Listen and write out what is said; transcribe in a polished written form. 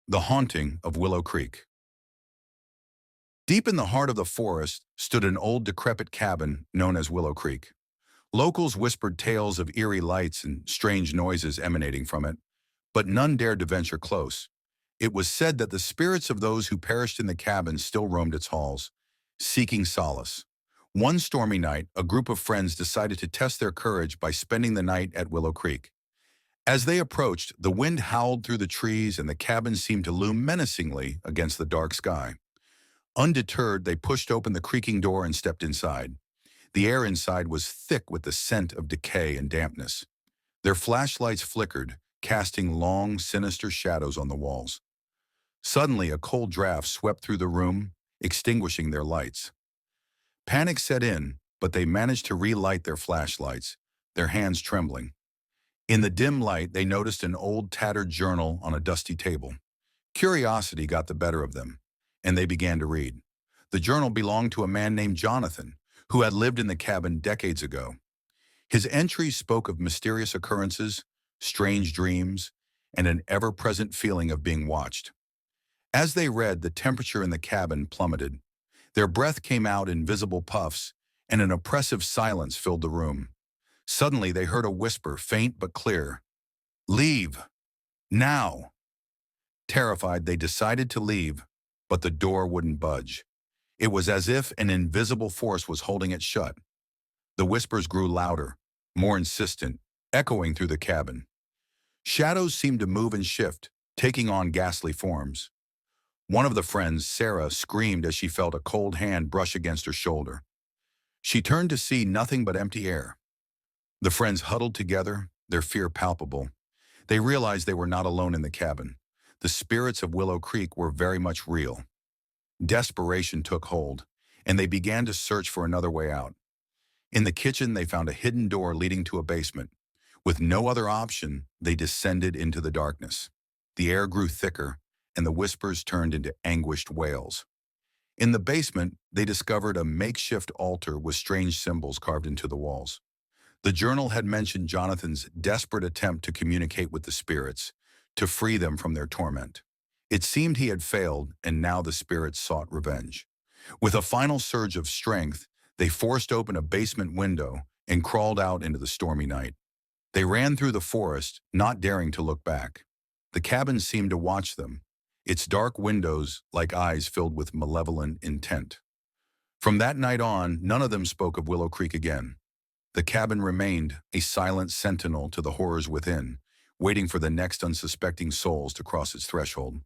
The Haunting of Willow Creek. Deep in the heart of the forest stood an old decrepit cabin known as Willow Creek. Locals whispered tales of eerie lights and strange noises emanating from it, but none dared to venture close. It was said that the spirits of those who perished in the cabin still roamed its halls, seeking solace. One stormy night, a group of friends decided to test their courage by spending the night at Willow Creek. As they approached, the wind howled through the trees and the cabin seemed to loom menacingly against the dark sky. Undeterred, they pushed open the creaking door and stepped inside. The air inside was thick with the scent of decay and dampness. Their flashlights flickered, casting long, sinister shadows on the walls. Suddenly, a cold draft swept through the room, extinguishing their lights. Panic set in, but they managed to relight their flashlights, their hands trembling. In the dim light, they noticed an old tattered journal on a dusty table. Curiosity got the better of them, and they began to read. The journal belonged to a man named Jonathan, who had lived in the cabin decades ago. His entries spoke of mysterious occurrences, strange dreams, and an ever-present feeling of being watched. As they read, the temperature in the cabin plummeted. Their breath came out in visible puffs, and an oppressive silence filled the room. Suddenly, they heard a whisper, faint but clear. "Leave! Now!" Terrified, they decided to leave, but the door wouldn't budge. It was as if an invisible force was holding it shut. The whispers grew louder, more insistent, echoing through the cabin. Shadows seemed to move and shift, taking on ghastly forms. One of the friends, Sarah, screamed as she felt a cold hand brush against her shoulder. She turned to see nothing but empty air. The friends huddled together, their fear palpable. They realized they were not alone in the cabin. The spirits of Willow Creek were very much real. Desperation took hold, and they began to search for another way out. In the kitchen, they found a hidden door leading to a basement. With no other option, they descended into the darkness. The air grew thicker, and the whispers turned into anguished wails. In the basement, they discovered a makeshift altar with strange symbols carved into the walls. The journal had mentioned Jonathan's desperate attempt to communicate with the spirits, to free them from their torment. It seemed he had failed, and now the spirits sought revenge. With a final surge of strength, they forced open a basement window and crawled out into the stormy night. They ran through the forest, not daring to look back. The cabin seemed to watch them, its dark windows like eyes filled with malevolent intent. From that night on, none of them spoke of Willow Creek again. The cabin remained a silent sentinel to the horrors within, waiting for the next unsuspecting souls to cross its threshold.